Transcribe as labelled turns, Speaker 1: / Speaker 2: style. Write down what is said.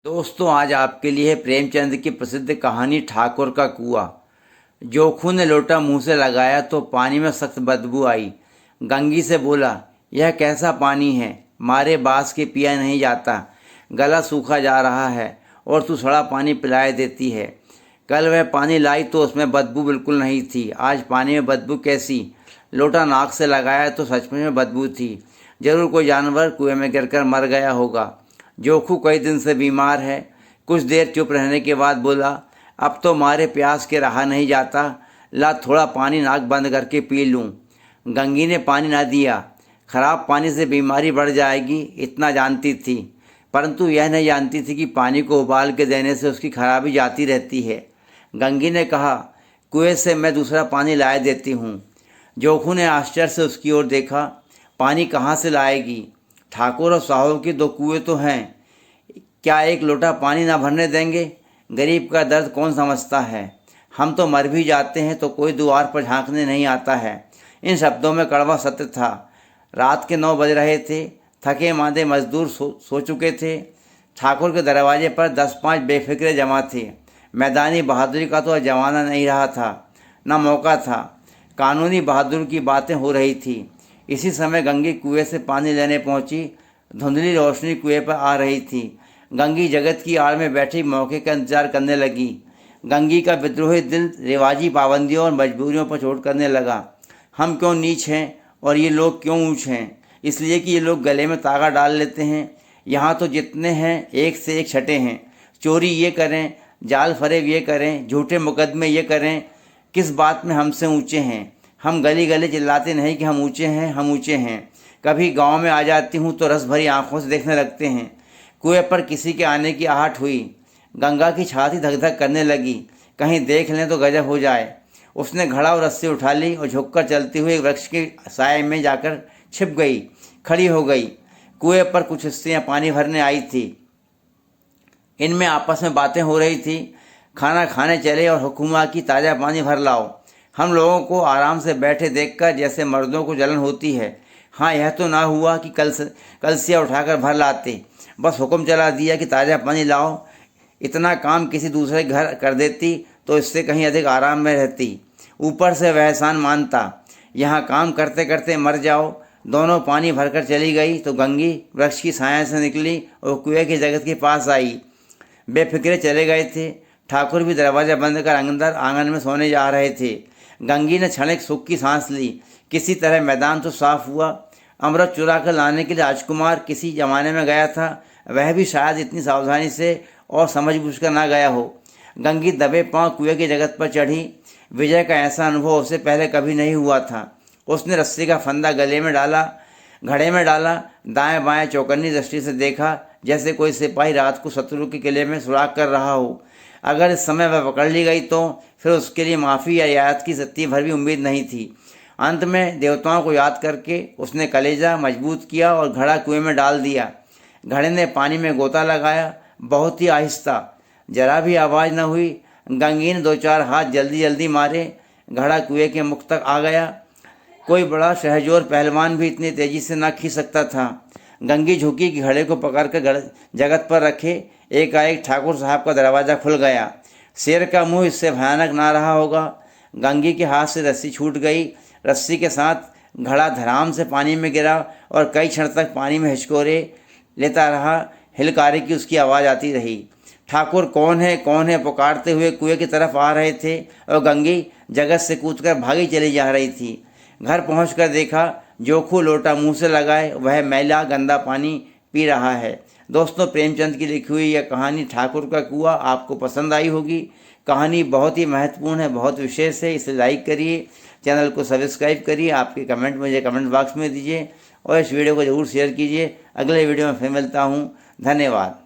Speaker 1: दोस्तों, आज आपके लिए प्रेमचंद की प्रसिद्ध कहानी ठाकुर का कुआं। जोखू ने लोटा मुंह से लगाया तो पानी में सख्त बदबू आई। गंगी से बोला, यह कैसा पानी है, मारे बास के पिया नहीं जाता, गला सूखा जा रहा है और तू सड़ा पानी पिलाए देती है। कल वह पानी लाई तो उसमें बदबू बिल्कुल नहीं थी, आज पानी में बदबू कैसी। लोटा नाक से लगाया तो सचमुच में बदबू थी। जरूर कोई जानवर कुएं में गिरकर मर गया होगा। जोखू कई दिन से बीमार है। कुछ देर चुप रहने के बाद बोला, अब तो मारे प्यास के रहा नहीं जाता, ला थोड़ा पानी नाक बंद करके पी लूँ। गंगी ने पानी ना दिया। खराब पानी से बीमारी बढ़ जाएगी इतना जानती थी, परंतु यह नहीं जानती थी कि पानी को उबाल के देने से उसकी खराबी जाती रहती है। गंगी ने कहा, कुएं से मैं दूसरा पानी लाए देती हूँ। जोखू ने आश्चर्य से उसकी ओर देखा। पानी कहाँ से लाएगी? ठाकुर और साहब के दो कुएं तो हैं, क्या एक लोटा पानी ना भरने देंगे? गरीब का दर्द कौन समझता है? हम तो मर भी जाते हैं तो कोई द्वार पर झांकने नहीं आता है। इन शब्दों में कड़वा सत्य था। रात के 9 बज रहे थे। थके मांदे मजदूर सो चुके थे। ठाकुर के दरवाजे पर 10-5 बेफिक्रे जमा थे। मैदानी बहादुरी का तो जमाना नहीं रहा था, न मौका था। कानूनी बहादुर की बातें हो रही थी। इसी समय गंगी कुएं से पानी लेने पहुंची। धुंधली रोशनी कुएं पर आ रही थी। गंगी जगत की आड़ में बैठी मौके का इंतजार करने लगी। गंगी का विद्रोही दिल रिवाजी पाबंदियों और मजबूरियों पर चोट करने लगा। हम क्यों नीच हैं और ये लोग क्यों ऊंच हैं? इसलिए कि ये लोग गले में तागा डाल लेते हैं। यहाँ तो जितने हैं एक से एक छठे हैं। चोरी ये करें, जाल फरेब ये करें, झूठे मुकदमे ये करें। किस बात में हमसे ऊंचे हैं? हम गली गली चिल्लाते नहीं कि हम ऊंचे हैं, हम ऊंचे हैं। कभी गांव में आ जाती हूँ तो रस भरी आंखों से देखने लगते हैं। कुएं पर किसी के आने की आहट हुई। गंगा की छाती धक धक करने लगी, कहीं देख लें तो गजब हो जाए। उसने घड़ा और रस्सी उठा ली और झुककर चलती हुई वृक्ष के साए में जाकर छिप गई, खड़ी हो गई। कुएं पर कुछ स्त्रियां पानी भरने आई थी। इनमें आपस में बातें हो रही थी। खाना खाने चले और हुक्म की ताज़ा पानी भर लाओ। हम लोगों को आराम से बैठे देखकर जैसे मर्दों को जलन होती है। हाँ, यह तो ना हुआ कि कलसिया उठाकर भर लाते, बस हुक्म चला दिया कि ताज़ा पानी लाओ। इतना काम किसी दूसरे घर कर देती तो इससे कहीं अधिक आराम में रहती। ऊपर से वह एहसान मानता, यहाँ काम करते करते मर जाओ। दोनों पानी भरकर चली गई तो गंगी वृक्ष की छाया से निकली और कुएं की जगत के पास आई। बेफिक्रे चले गए थे। ठाकुर भी दरवाज़ा बंद कर अंदर आंगन में सोने जा रहे थे। गंगी ने क्षणिक सुख की सांस ली। किसी तरह मैदान तो साफ हुआ। अमृत चुरा कर लाने के लिए राजकुमार किसी जमाने में गया था, वह भी शायद इतनी सावधानी से और समझबूझ कर ना गया हो। गंगी दबे पांव कुएं की जगत पर चढ़ी। विजय का ऐसा अनुभव उससे पहले कभी नहीं हुआ था। उसने रस्सी का फंदा गले में डाला, घड़े में डाला, दाएं बाएं चौकन्नी दृष्टि से देखा, जैसे कोई सिपाही रात को शत्रु के किले में सुराग कर रहा हो। अगर इस समय वह पकड़ ली गई तो फिर उसके लिए माफ़ी या रियायत की सत्ती भर भी उम्मीद नहीं थी। अंत में देवताओं को याद करके उसने कलेजा मजबूत किया और घड़ा कुएं में डाल दिया। घड़े ने पानी में गोता लगाया, बहुत ही आहिस्ता, जरा भी आवाज़ न हुई। गंगी ने 2-4 हाथ जल्दी जल्दी मारे, घड़ा कुएं के मुख तक आ गया। कोई बड़ा शहजोर पहलवान भी इतनी तेजी से न खींच सकता था। गंगी झुकी कि घड़े को पकड़कर जगत पर रखे। एकाएक ठाकुर साहब का दरवाज़ा खुल गया। शेर का मुंह इससे भयानक ना रहा होगा। गंगी के हाथ से रस्सी छूट गई। रस्सी के साथ घड़ा धड़ाम से पानी में गिरा और कई क्षण तक पानी में हिचकोरे लेता रहा। हिलकारे की उसकी आवाज़ आती रही। ठाकुर कौन है पुकारते हुए कुएं की तरफ आ रहे थे और गंगी जगत से कूदकर भागी चली जा रही थी। घर पहुंचकर देखा, जोखू लोटा मुंह से लगाए वह मैला गंदा पानी पी रहा है। दोस्तों, प्रेमचंद की लिखी हुई यह कहानी ठाकुर का कुआं आपको पसंद आई होगी। कहानी बहुत ही महत्वपूर्ण है, बहुत विशेष है। इसे लाइक करिए, चैनल को सब्सक्राइब करिए, आपके कमेंट मुझे कमेंट बॉक्स में दीजिए और इस वीडियो को ज़रूर शेयर कीजिए। अगले वीडियो में फिर मिलता हूँ। धन्यवाद।